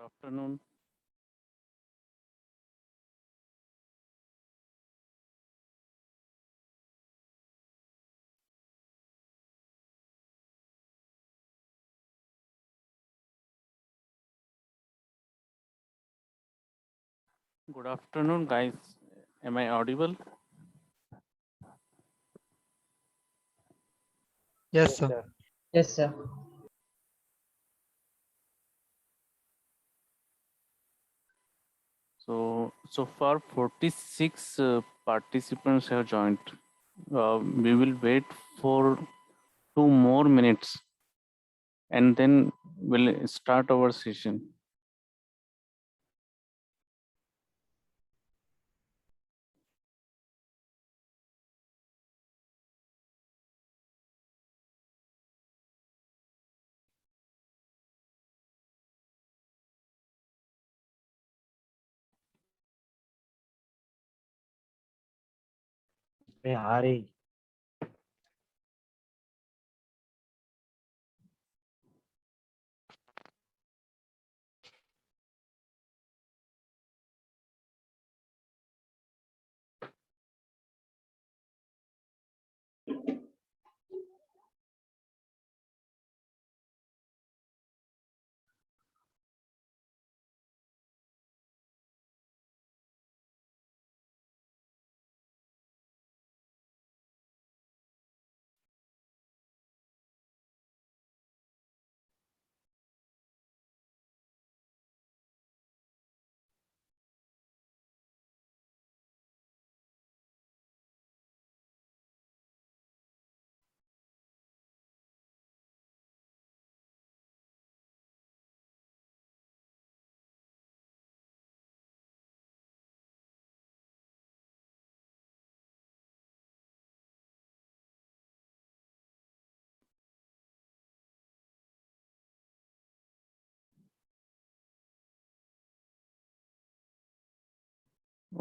Afternoon. Good afternoon, guys. Am I audible? Yes, sir. Yes, sir. So far 46 participants have joined. We will wait for 2 more minutes and then we'll start our session. आ रही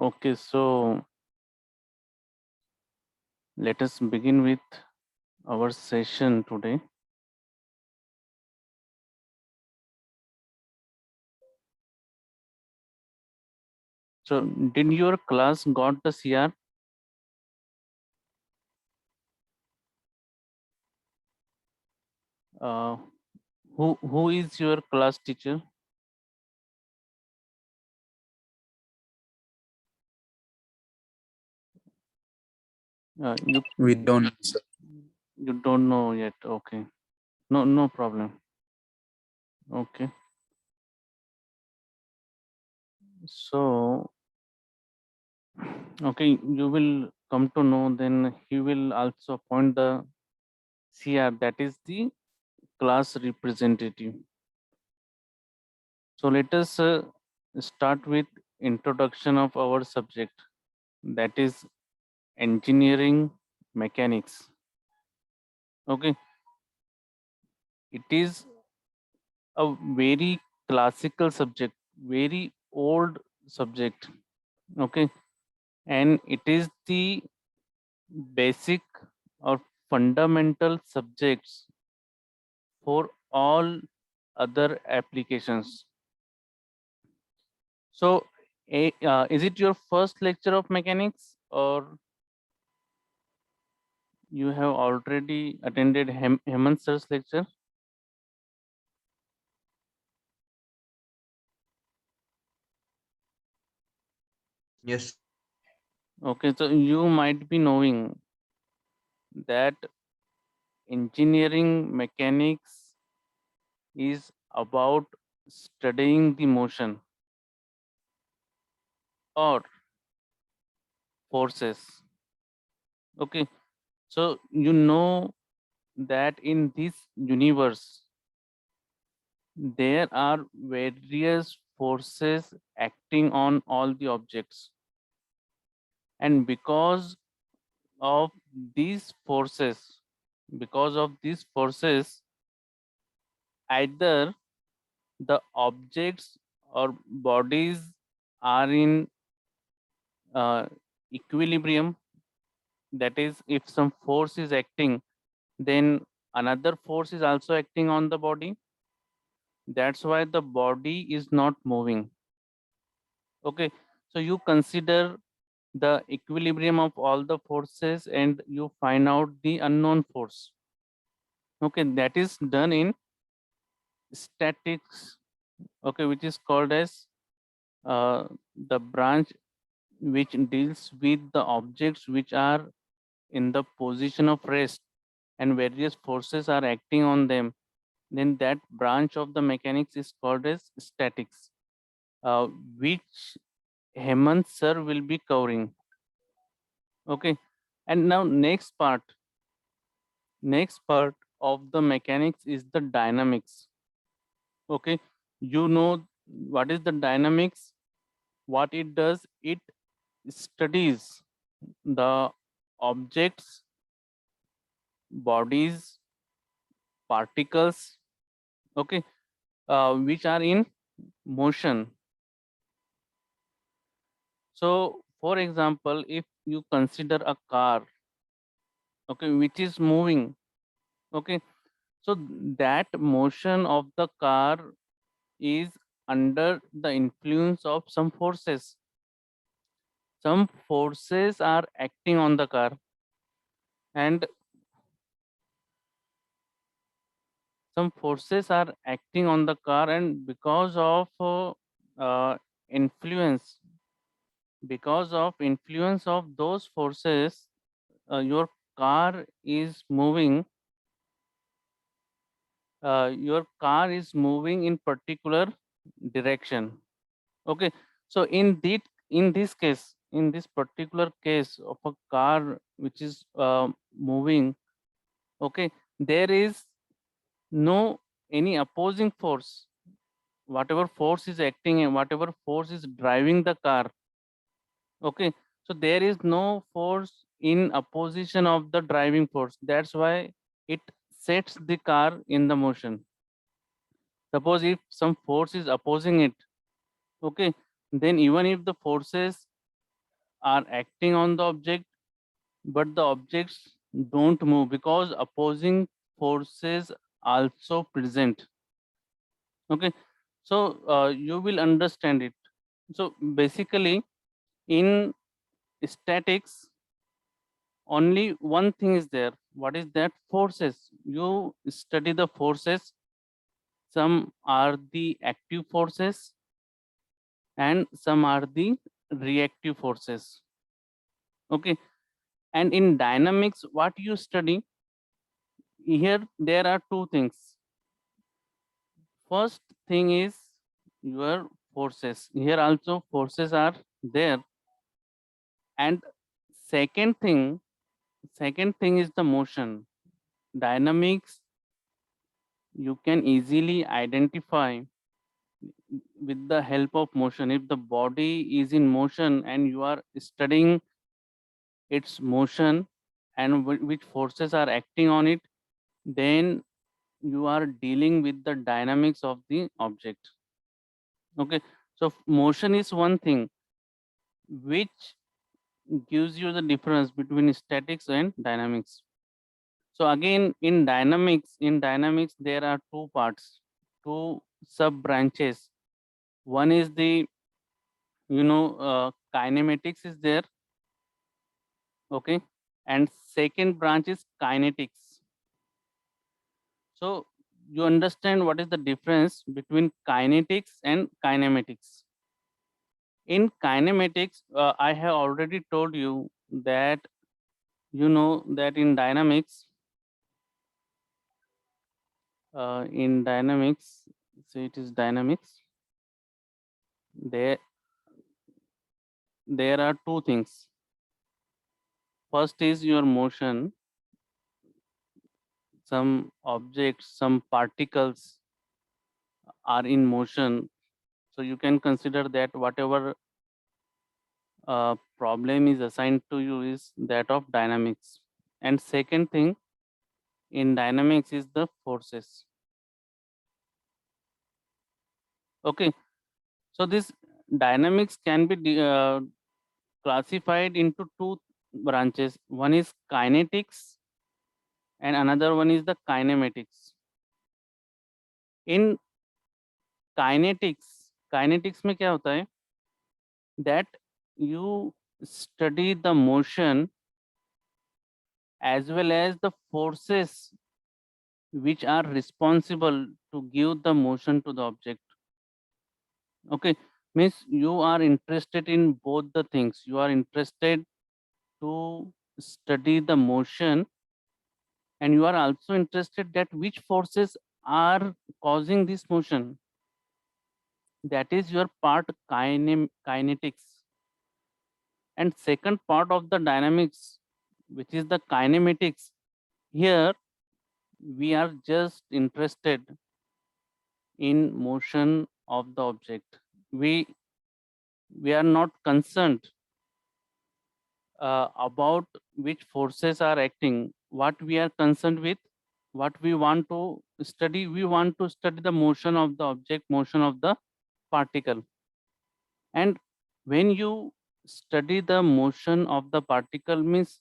Okay, so let us begin with our session today. So did your class got the CR? Uh, who is your class teacher? We don't know, sir. You don't know yet. Okay. No problem. Okay. So, okay, you will come to know then he will also appoint the CR, that is the class representative. So let us start with introduction of our subject, that is engineering mechanics. Okay, it is a very classical subject, very old subject. Okay, and it is the basic or fundamental subjects for all other applications. So, is it your first lecture of mechanics, or you have already attended Hemant sir's lecture? Yes. Okay, so you might be knowing that engineering mechanics is about studying the motion or forces. Okay, so you know that in this universe there are various forces acting on all the objects, and of these forces because of these forces, either the objects or bodies are in equilibrium, that is, if some force is acting, then another force is also acting on the body, That's why the body is not moving. Okay, so you consider the equilibrium of all the forces and you find out the unknown force. Okay, that is done in statics, okay, which is called as the branch which deals with the objects which are in the position of rest and various forces are acting on them. Then that branch of the mechanics is called as statics, uh, which Hemant sir will be covering. Okay, and now next part of the mechanics is the dynamics. Okay, you know what is the dynamics? What it does, it studies the objects, bodies, particles, okay, which are in motion. So, for example, if you consider a car, okay, which is moving, okay, so that motion of the car is under the influence of some forces. Some forces are acting on the car, and some forces are acting on the car, and uh, influence because of those forces, your car is moving. Your car is moving in particular direction. Okay, so in this particular case of a car which is moving, okay, there is no any opposing force. Whatever force is acting and whatever force is driving the car, okay, so there is no force in opposition of the driving force. That's why it sets the car in the motion. Suppose if some force is opposing it, okay, then even if the forces are acting on the object, but the objects don't move because opposing forces also present. Okay, so you will understand it. So basically, in statics, only one thing is there. What is that? Forces. You study the forces. Some are the active forces and some are the reactive forces. Okay, and in dynamics, what you study here, there are two things. First thing is your forces. Here also forces are there, and second thing second thing is the motion. Dynamics, you can easily identify with the help of motion. If the body is in motion and you are studying its motion and which forces are acting on it, then you are dealing with the dynamics of the object. Okay, so motion is one thing which gives you the difference between statics and dynamics. So again, in dynamics there are two parts, two sub branches. One is the kinematics is there, okay, and second branch is kinetics. So you understand what is the difference between kinetics and kinematics. In kinematics, I have already told you that that in dynamics, so it is dynamics. There are two things. First is your motion. Some objects, some particles are in motion. So you can consider that whatever problem is assigned to you is that of dynamics. And second thing in dynamics is the forces. Okay, so this dynamics can be classified into two branches. One is kinetics and another one is the kinematics. In kinetics में क्या होता है, that you study the motion as well as the forces which are responsible to give the motion to the object. Okay, means you are interested in both the things. You are interested to study the motion, and you are also interested that which forces are causing this motion. That is your part kinetics. And second part of the dynamics, which is the kinematics, here we are just interested in motion of the object. We are not concerned about which forces are acting. What we are concerned with, what we want to study, we want to study the motion of the object, motion of the particle. And when you study the motion of the particle, means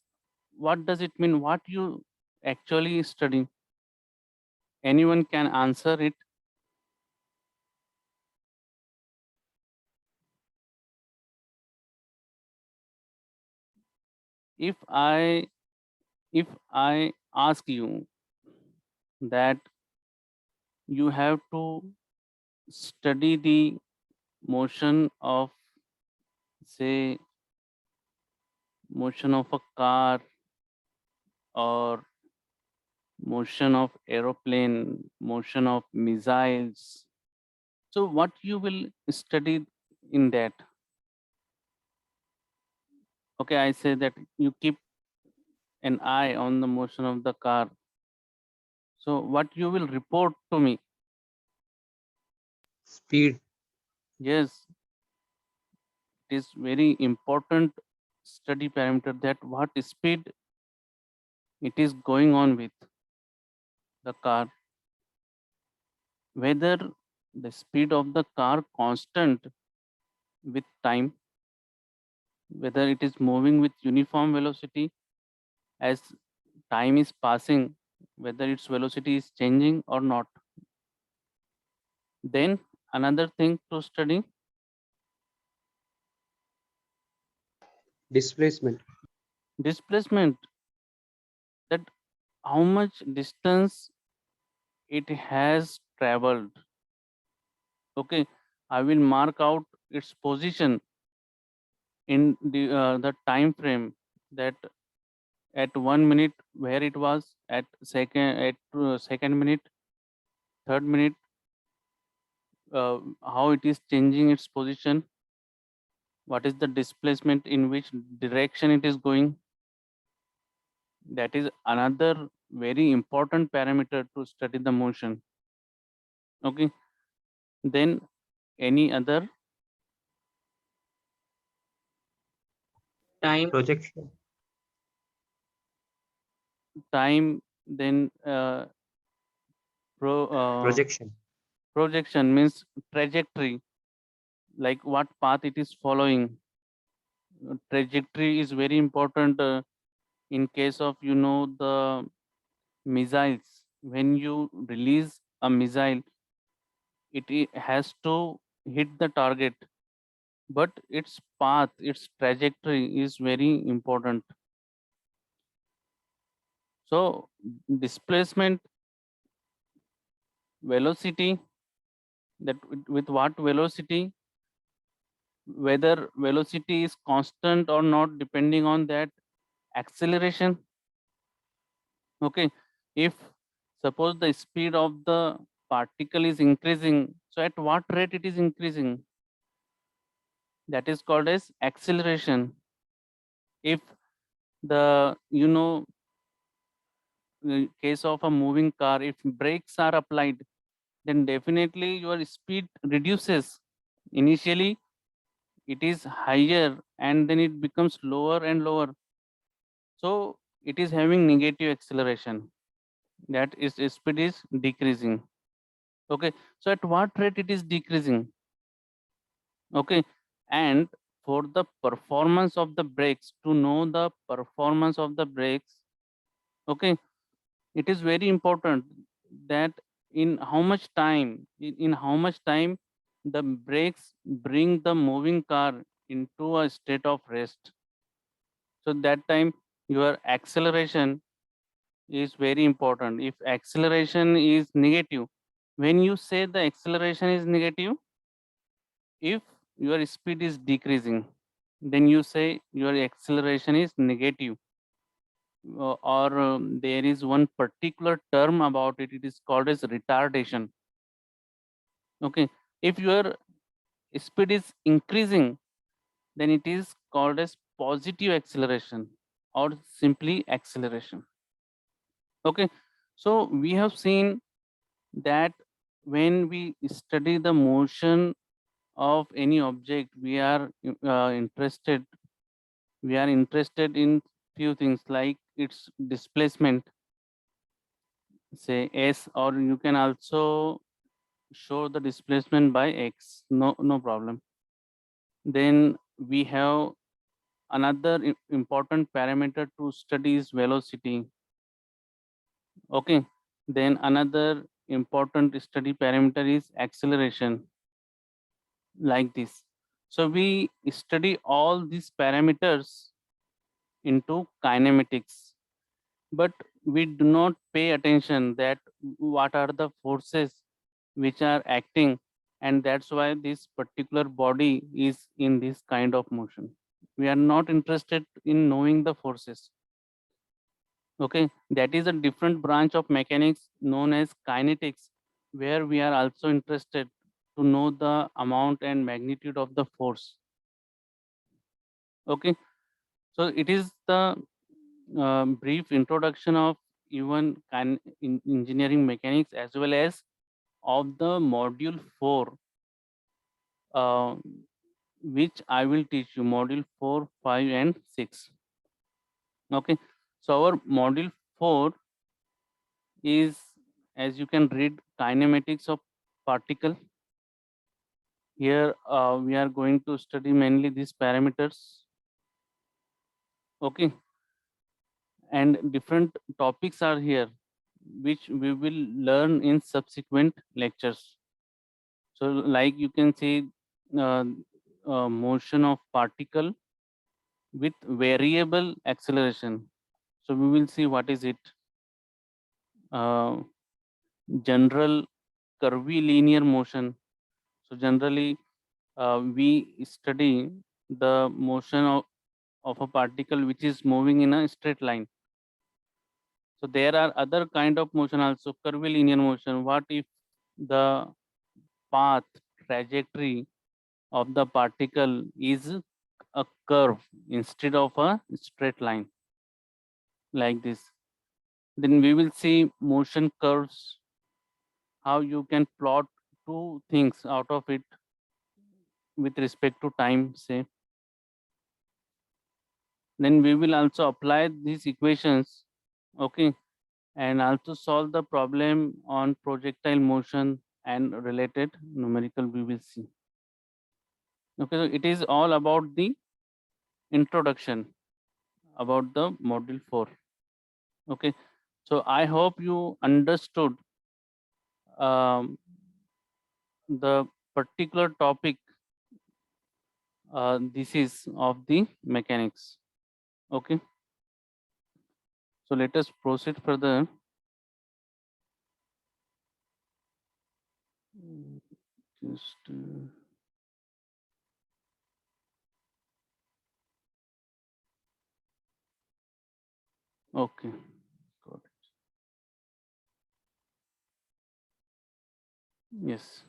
what does it mean? What you actually study? Anyone can answer it. If I ask you that you have to study the motion of, say, motion of a car or motion of aeroplane, motion of missiles. So what you will study in that? Okay, I say that you keep an eye on the motion of the car. So what you will report to me? Speed. Yes, it is very important study parameter that what speed it is going on with the car, whether the speed of the car constant with time, whether it is moving with uniform velocity as time is passing, whether its velocity is changing or not. Then another thing to study, Displacement. displacement, that how much distance it has traveled. Okay, I will mark out its position in the time frame, that at 1 minute where it was, at second minute, third minute, how it is changing its position, what is the displacement, in which direction it is going. That is another very important parameter to study the motion. Okay, then any other? Time. Projection. Time, then Projection. projection means trajectory, like what path it is following. Trajectory is very important in case of, the missiles. When you release a missile, it has to hit the target, but its path, its trajectory is very important. So displacement, velocity, that with what velocity, whether velocity is constant or not, depending on that acceleration. Okay, if suppose the speed of the particle is increasing, so at what rate it is increasing? That is called as acceleration. If the, case of a moving car, if brakes are applied, then definitely your speed reduces. Initially it is higher and then it becomes lower and lower, so it is having negative acceleration, that is speed is decreasing. Okay, so at what rate it is decreasing? Okay, and for the performance of the brakes, to know the performance of the brakes, okay, it is very important that in how much time the brakes bring the moving car into a state of rest. So that time your acceleration is very important. If acceleration is negative, when you say the acceleration is negative, if your speed is decreasing, then you say your acceleration is negative. Or there is one particular term about it, it is called as retardation. Okay, if your speed is increasing, then it is called as positive acceleration or simply acceleration. Okay, so we have seen that when we study the motion of any object, we are interested in few things like its displacement, say s, or you can also show the displacement by x, no problem. Then we have another important parameter to study is velocity. Okay, then another important study parameter is acceleration, like this. So we study all these parameters into kinematics, but we do not pay attention that what are the forces which are acting, and that's why this particular body is in this kind of motion. We are not interested in knowing the forces. Okay, that is a different branch of mechanics known as kinetics, where we are also interested to know the amount and magnitude of the force. Okay, so it is the brief introduction of even engineering mechanics as well as of the module 4, uh, which I will teach you, module 4, 5 and 6. Okay, so our module 4 is, as you can read, kinematics of particle. Here we are going to study mainly these parameters. Okay, and different topics are here which we will learn in subsequent lectures. So like you can see, uh, motion of particle with variable acceleration. So we will see what is it. Uh, General curvilinear motion. So generally we study the motion of a particle which is moving in a straight line. So there are other kind of motion also, curvilinear motion. What if the path trajectory of the particle is a curve instead of a straight line, like this? Then we will see motion curves, how you can plot two things out of it with respect to time, say. Then we will also apply these equations, okay, and also solve the problem on projectile motion and related numerical we will see. Okay, so it is all about the introduction about the module 4. Okay, so I hope you understood um, the particular topic this is of the mechanics. Okay, so let us proceed further. Just okay, got it. Yes.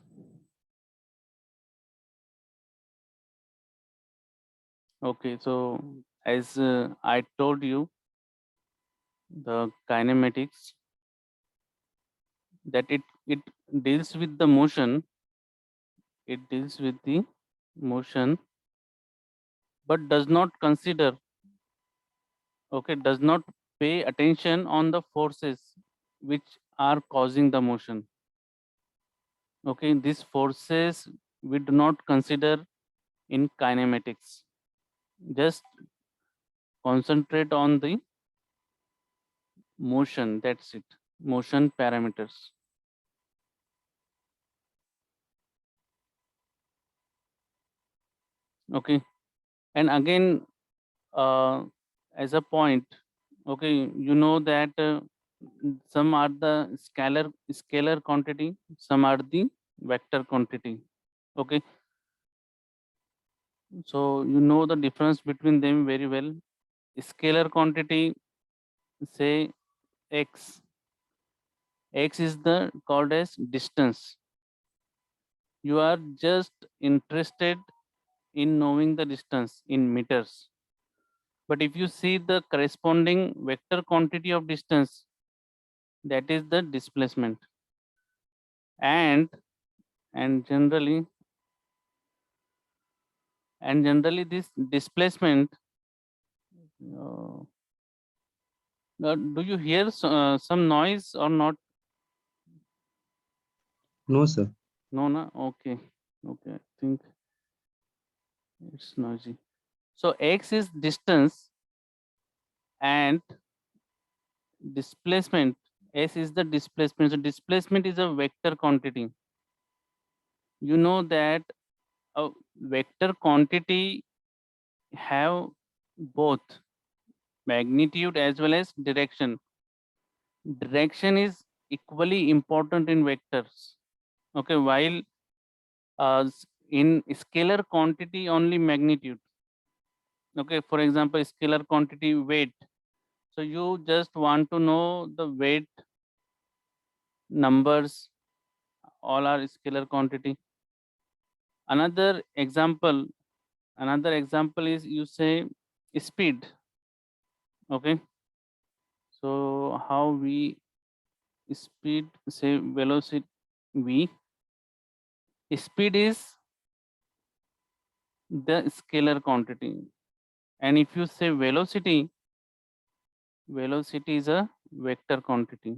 Okay, so as I told you, the kinematics, that it deals with the motion, it deals with the motion, but does not consider, okay, does not pay attention on the forces which are causing the motion. Okay, these forces we do not consider in kinematics. Just concentrate on the motion, that's it, motion parameters. Okay, and again, as a point, okay, you know that some are the scalar quantity, some are the vector quantity. Okay, so you know the difference between them very well. Scalar quantity, say x. X is the called as distance. You are just interested in knowing the distance in meters. But if you see the corresponding vector quantity of distance, that is the displacement. And and generally this displacement, uh, do you hear some noise or not? No, sir. No, no. Okay, okay. I think it's noisy. So x is distance and displacement. S is the displacement. So displacement is a vector quantity. You know that a vector quantity have both magnitude as well as direction. Direction is equally important in vectors. Okay, while in scalar quantity only magnitude. Okay, for example, scalar quantity weight. So you just want to know the weight numbers, all are scalar quantity. Another example, is you say speed. Okay, so how we speed, say velocity v. Speed is the scalar quantity, and if you say velocity, velocity is a vector quantity.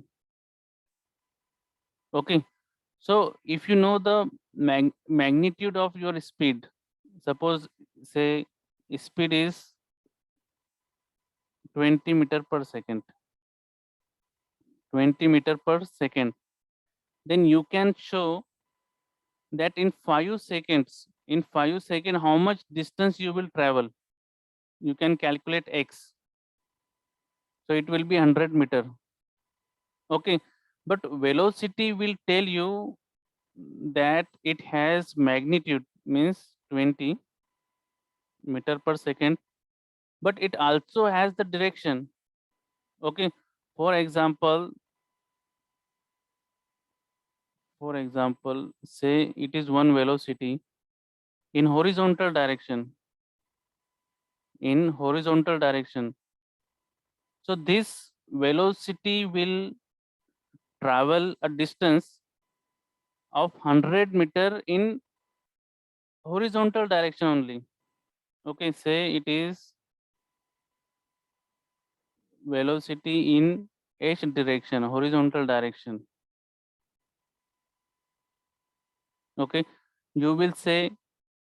Okay, so if you know the magnitude of your speed, suppose say speed is 20 meter per second, 20 meter per second, then you can show that in 5 seconds, how much distance you will travel. You can calculate x. So it will be 100 meter. Okay, but velocity will tell you that it has magnitude, means 20 meter per second, but it also has the direction. Okay, for example, say it is one velocity in horizontal direction, so this velocity will travel a distance of 100 meter in horizontal direction only. Okay, say it is velocity in h direction, horizontal direction. Okay, you will say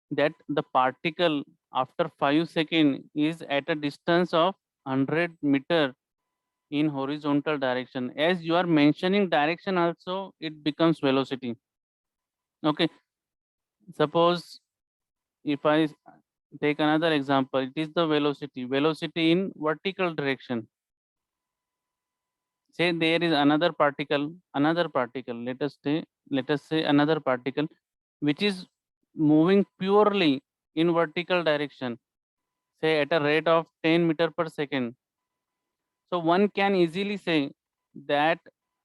that the particle after 5 seconds is at a distance of 100 meter in horizontal direction. As you are mentioning direction also, it becomes velocity. Okay, suppose if I take another example, it is the velocity in vertical direction. Say there is another particle, let us say another particle which is moving purely in vertical direction, say at a rate of 10 meter per second. So one can easily say that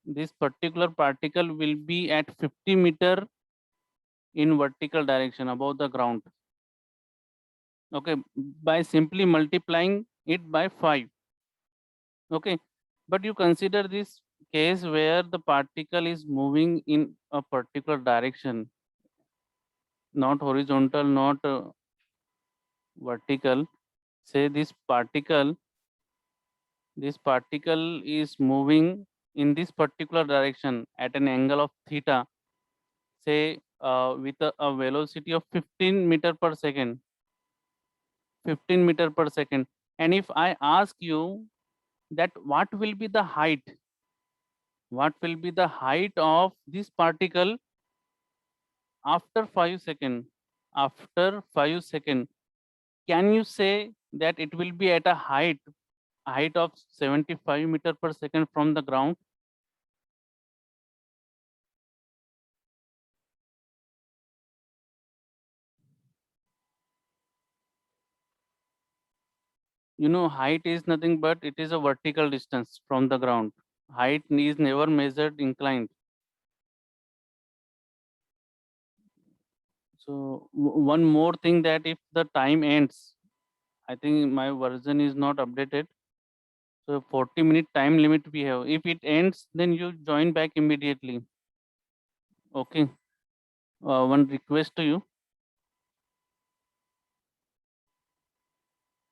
this particular particle will be at 50 meter in vertical direction above the ground. Okay, by simply multiplying it by 5. Okay, but you consider this case where the particle is moving in a particular direction, not horizontal, not vertical. Say this particle is moving in this particular direction at an angle of theta, say with a velocity of 15 meter per second, 15 meter per second. And if I ask you that what will be the height of this particle after 5 seconds, after 5 seconds, can you say that it will be at a height of 75 meter per second from the ground? You know, height is nothing but it is a vertical distance from the ground. Height is never measured inclined. So one more thing, that if the time ends, I think my version is not updated. So 40-minute time limit we have. If it ends, then you join back immediately. Okay. One request to you.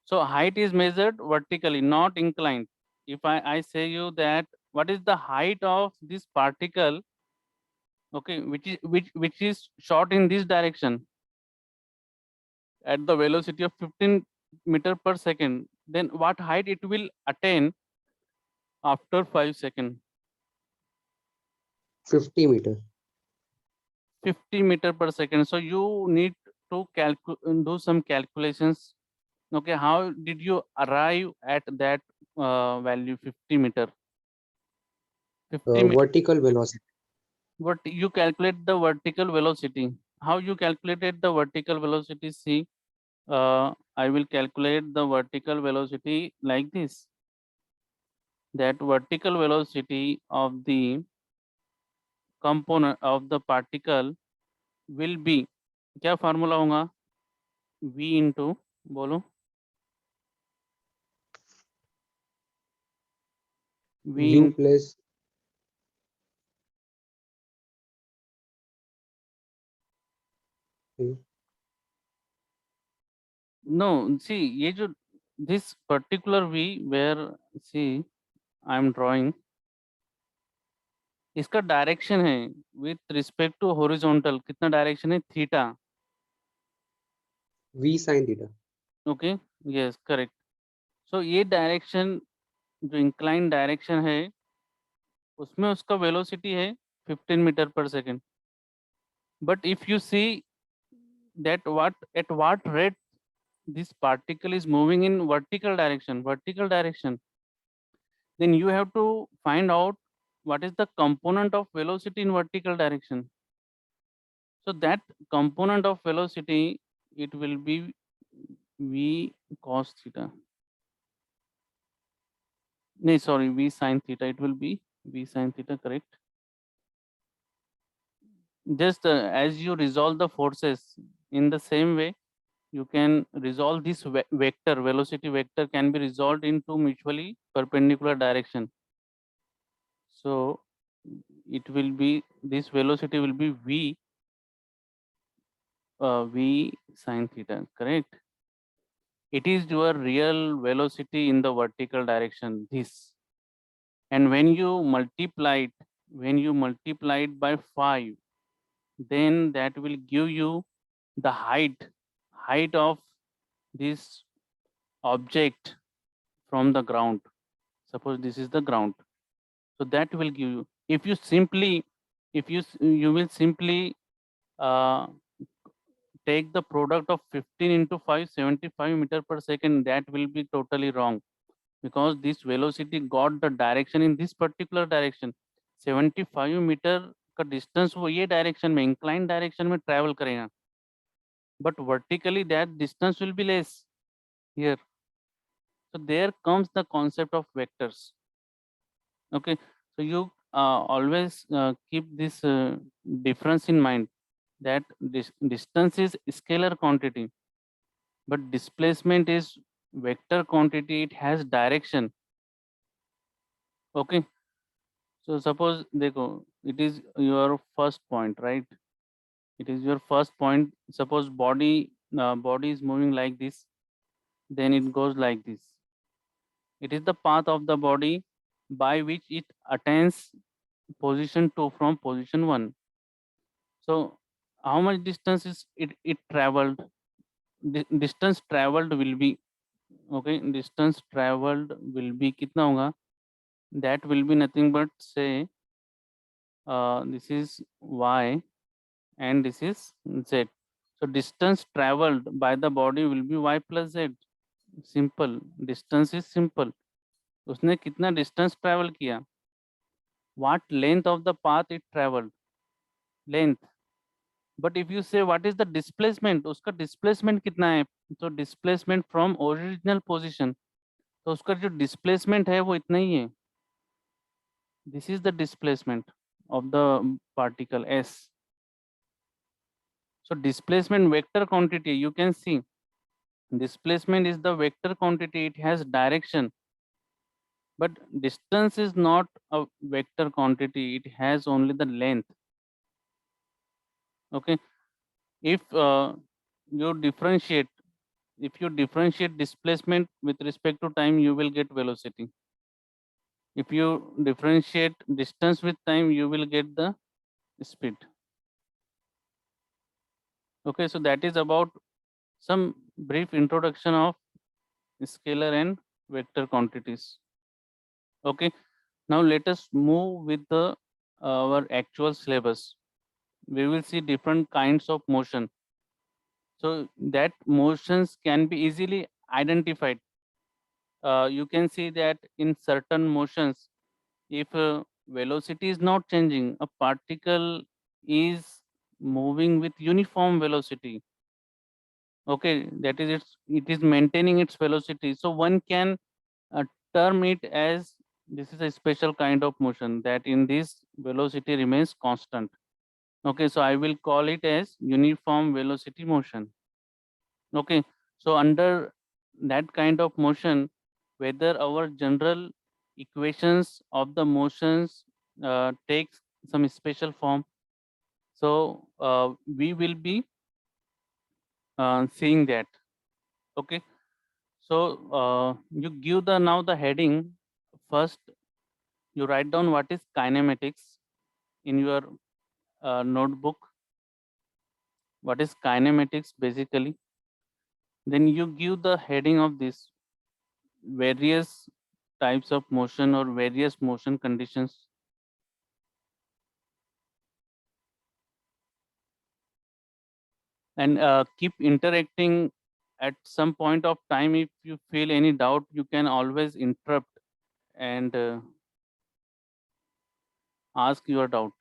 So height is measured vertically, not inclined. If I say you that what is the height of this particle, okay, which is shot in this direction at the velocity of 15 meter per second, then what height it will attain after 5 seconds? 50 meter. 50 meter per second. So you need to do some calculations. Okay, how did you arrive at that value 50 meter? 50 meter. Vertical velocity. What you calculate the vertical velocity? How you calculated the vertical velocity? See, I will calculate the vertical velocity like this. That vertical velocity of the component of the particle will be, क्या formula होगा? V into, बोलो, V U in, plus no, see, ये जो this particular V where, see, I am drawing, इसका direction है with respect to horizontal, कितना direction है? Theta. V sin theta. Okay, yes, correct. So ये direction जो incline direction है, उसमें उसका वेलोसिटी है 15 मीटर पर second. But if you see that at what rate this particle is moving in vertical direction, then you have to find out what is the component of velocity in vertical direction. So that component of velocity, it will be v cos theta. No, sorry, v sin theta. It will be v sin theta, correct? Just as you resolve the forces in the same way, you can resolve this vector, velocity vector can be resolved into mutually perpendicular direction. So it will be, this velocity will be v sin theta, correct? It is your real velocity in the vertical direction, this. And when you multiply it by 5, then that will give you the height of this object from the ground. Suppose this is the ground. So that will give you, if you will simply take the product of 15 into 5, 75 meter per second, that will be totally wrong, because this velocity got the direction in this particular direction. 75 meter का distance वो ये direction में, inclined direction में travel करेगा, but vertically that distance will be less here. So there comes the concept of vectors. Okay, so you always keep this difference in mind, that this distance is scalar quantity, but displacement is vector quantity. It has direction. Okay, so suppose देखो, it is your first point, right? It is your first point. Suppose body is moving like this, then it goes like this. It is the path of the body by which it attains position 2 from position 1. So how much distance is it traveled? Distance traveled will be, okay, distance traveled will be कितना होगा? That will be nothing but, say, this is y and this is z. So distance traveled by the body will be y plus z. Simple. Distance is simple. उसने कितना distance travel किया? What length of the path it traveled? Length. But if you say what is the displacement, उसका displacement कितना है? So displacement from original position. तो उसका जो displacement है वो इतना ही है. This is the displacement of the particle S. So displacement vector quantity, you can see displacement is the vector quantity, it has direction. But distance is not a vector quantity, it has only the length. Okay, if you differentiate displacement with respect to time, you will get velocity. If you differentiate distance with time, you will get the speed. Okay, so that is about some brief introduction of scalar and vector quantities. Okay, now let us move with the our actual syllabus. We will see different kinds of motion. So that motions can be easily identified. You can see that in certain motions, if velocity is not changing, a particle is moving with uniform velocity. Okay, that is it is maintaining its velocity. So one can term it as this is a special kind of motion, that in this velocity remains constant. Okay, so I will call it as uniform velocity motion. Okay, so under that kind of motion, whether our general equations of the motions takes some special form, so we will be seeing that. Okay, so you give the now the heading. First you write down what is kinematics in your notebook. What is kinematics basically? Then you give the heading of this, various types of motion or various motion conditions. And keep interacting. At some point of time, if you feel any doubt, you can always interrupt and ask your doubt.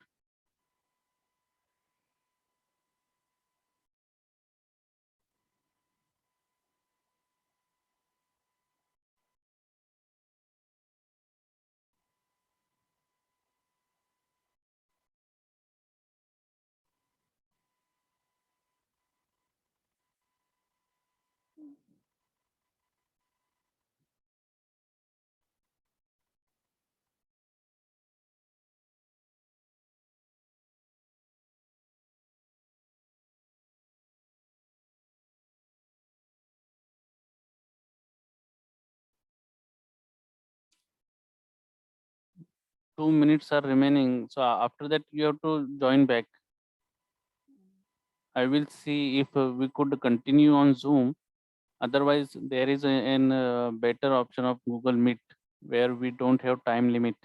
Two minutes are remaining. So after that, you have to join back. I will see if we could continue on Zoom. Otherwise, there is an better option of Google Meet where we don't have time limit.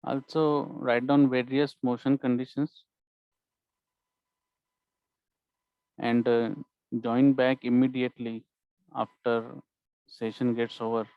Also, write down various motion conditions and join back immediately after session gets over.